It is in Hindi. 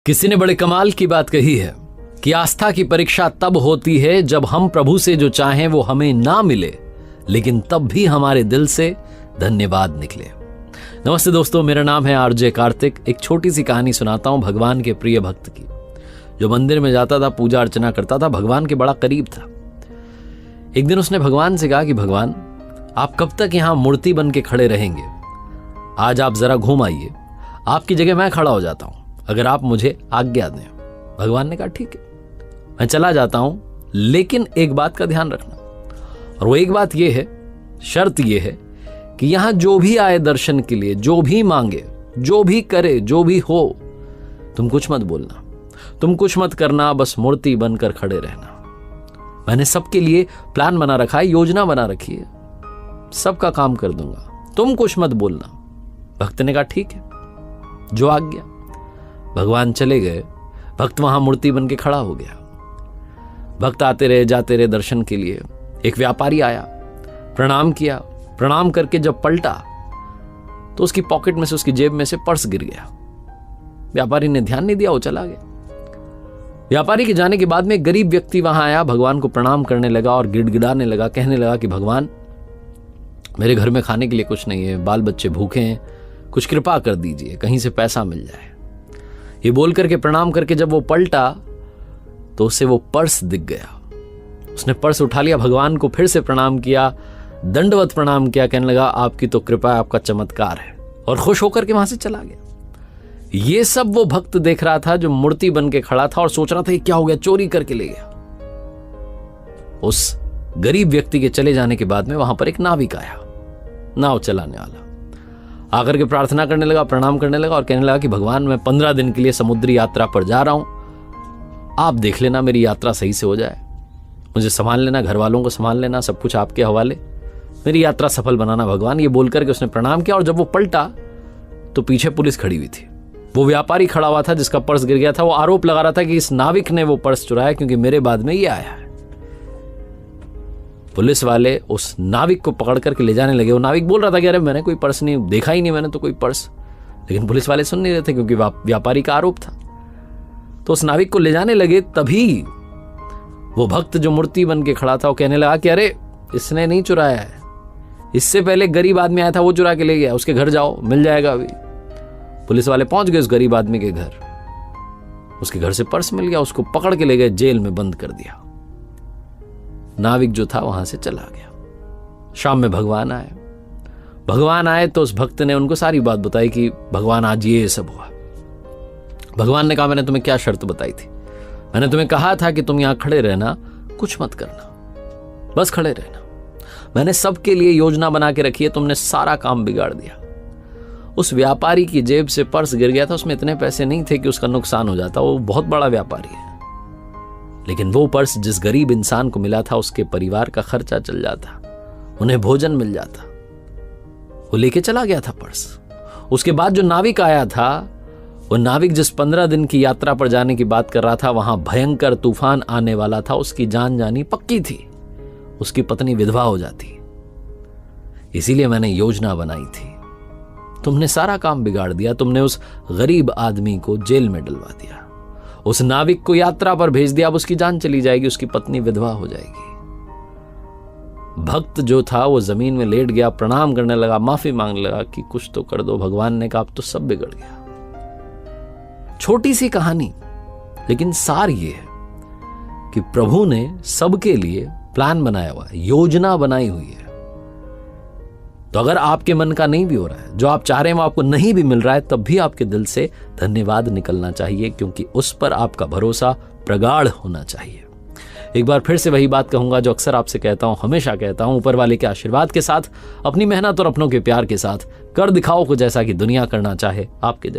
किसी ने बड़े कमाल की बात कही है कि आस्था की परीक्षा तब होती है जब हम प्रभु से जो चाहें वो हमें ना मिले, लेकिन तब भी हमारे दिल से धन्यवाद निकले। नमस्ते दोस्तों, मेरा नाम है आरजे कार्तिक। एक छोटी सी कहानी सुनाता हूं भगवान के प्रिय भक्त की, जो मंदिर में जाता था, पूजा अर्चना करता था, भगवान के बड़ा करीब था। एक दिन उसने भगवान से कहा कि भगवान, आप कब तक यहां मूर्ति बन के खड़े रहेंगे? आज आप जरा घूम आइए, आपकी जगह मैं खड़ा हो जाता हूं, अगर आप मुझे आज्ञा दें। भगवान ने कहा ठीक है, मैं चला जाता हूं, लेकिन एक बात का ध्यान रखना, और वो एक बात ये है, शर्त ये है कि यहां जो भी आए दर्शन के लिए, जो भी मांगे, जो भी करे, जो भी हो, तुम कुछ मत बोलना, तुम कुछ मत करना, बस मूर्ति बनकर खड़े रहना। मैंने सबके लिए प्लान बना रखा है, योजना बना रखी है, सबका काम कर दूंगा, तुम कुछ मत बोलना। भक्त ने कहा ठीक है, जो आज्ञा। भगवान चले गए, भक्त वहां मूर्ति बन के खड़ा हो गया। भक्त आते रहे, जाते रहे दर्शन के लिए। एक व्यापारी आया, प्रणाम किया, प्रणाम करके जब पलटा तो उसकी पॉकेट में से, उसकी जेब में से पर्स गिर गया। व्यापारी ने ध्यान नहीं दिया, वो चला गया। व्यापारी के जाने के बाद में एक गरीब व्यक्ति वहां आया, भगवान को प्रणाम करने लगा और गिड़गिड़ाने लगा, कहने लगा कि भगवान, मेरे घर में खाने के लिए कुछ नहीं है, बाल बच्चे भूखे हैं, कुछ कृपा कर दीजिए, कहीं से पैसा मिल जाए। ये बोल करके, प्रणाम करके जब वो पलटा तो उसे वो पर्स दिख गया। उसने पर्स उठा लिया, भगवान को फिर से प्रणाम किया, दंडवत प्रणाम किया, कहने लगा आपकी तो कृपा है, आपका चमत्कार है, और खुश होकर के वहां से चला गया। ये सब वो भक्त देख रहा था जो मूर्ति बन के खड़ा था और सोच रहा था ये क्या हो गया, चोरी करके ले गया। उस गरीब व्यक्ति के चले जाने के बाद में वहां पर एक नाविक आया, नाव चलाने वाला, आकर के प्रार्थना करने लगा, प्रणाम करने लगा और कहने लगा कि भगवान, मैं 15 दिन के लिए समुद्री यात्रा पर जा रहा हूं, आप देख लेना मेरी यात्रा सही से हो जाए, मुझे संभाल लेना, घर वालों को संभाल लेना, सब कुछ आपके हवाले, मेरी यात्रा सफल बनाना भगवान। ये बोलकर के उसने प्रणाम किया, और जब वो पलटा तो पीछे पुलिस खड़ी हुई थी। वो व्यापारी खड़ा हुआ था जिसका पर्स गिर गया था, वो आरोप लगा रहा था कि इस नाविक ने वो पर्स चुराया क्योंकि मेरे बाद में ये आया है। पुलिस वाले उस नाविक को पकड़ करके ले जाने लगे। वो नाविक बोल रहा था कि अरे मैंने कोई पर्स नहीं देखा, ही नहीं मैंने तो कोई पर्स, लेकिन पुलिस वाले सुन नहीं रहे थे क्योंकि व्यापारी का आरोप था। तो उस नाविक को ले जाने लगे, तभी वो भक्त जो मूर्ति बन के खड़ा था वो कहने लगा कि अरे इसने नहीं चुराया है, इससे पहले गरीब आदमी आया था, वो चुरा के ले गया, उसके घर जाओ, मिल जाएगा अभी। पुलिस वाले पहुंच गए उस गरीब आदमी के घर, उसके घर से पर्स मिल गया, उसको पकड़ के ले गए, जेल में बंद कर दिया। नाविक जो था वहां से चला गया। शाम में भगवान आए तो उस भक्त ने उनको सारी बात बताई कि भगवान आज ये सब हुआ। भगवान ने कहा मैंने तुम्हें क्या शर्त बताई थी? मैंने तुम्हें कहा था कि तुम यहां खड़े रहना, कुछ मत करना, बस खड़े रहना। मैंने सबके लिए योजना बना के रखी है, तुमने सारा काम बिगाड़ दिया। उस व्यापारी की जेब से पर्स गिर गया था, उसमें इतने पैसे नहीं थे कि उसका नुकसान हो जाता, वो बहुत बड़ा व्यापारी है, लेकिन वो पर्स जिस गरीब इंसान को मिला था उसके परिवार का खर्चा चल जाता, उन्हें भोजन मिल जाता। वो लेके चला गया था पर्स। उसके बाद जो नाविक आया था, वो नाविक जिस 15 दिन की यात्रा पर जाने की बात कर रहा था, वहां भयंकर तूफान आने वाला था, उसकी जान जानी पक्की थी, उसकी पत्नी विधवा हो जाती। इसीलिए मैंने योजना बनाई थी, तुमने सारा काम बिगाड़ दिया, तुमने उस गरीब आदमी को जेल में डलवा दिया, उस नाविक को यात्रा पर भेज दिया, अब उसकी जान चली जाएगी, उसकी पत्नी विधवा हो जाएगी। भक्त जो था वो जमीन में लेट गया, प्रणाम करने लगा, माफी मांगने लगा कि कुछ तो कर दो। भगवान ने कहा अब तो सब बिगड़ गया। छोटी सी कहानी, लेकिन सार ये है कि प्रभु ने सबके लिए प्लान बनाया हुआ है, योजना बनाई हुई है। तो अगर आपके मन का नहीं भी हो रहा है, जो आप चाह रहे हैं वो आपको नहीं भी मिल रहा है, तब भी आपके दिल से धन्यवाद निकलना चाहिए, क्योंकि उस पर आपका भरोसा प्रगाढ़ होना चाहिए। एक बार फिर से वही बात कहूंगा जो अक्सर आपसे कहता हूं, हमेशा कहता हूं, ऊपर वाले के आशीर्वाद के साथ, अपनी मेहनत और अपनों के प्यार के साथ कर दिखाओ कुछ ऐसा कि दुनिया करना चाहे आपके जैसा।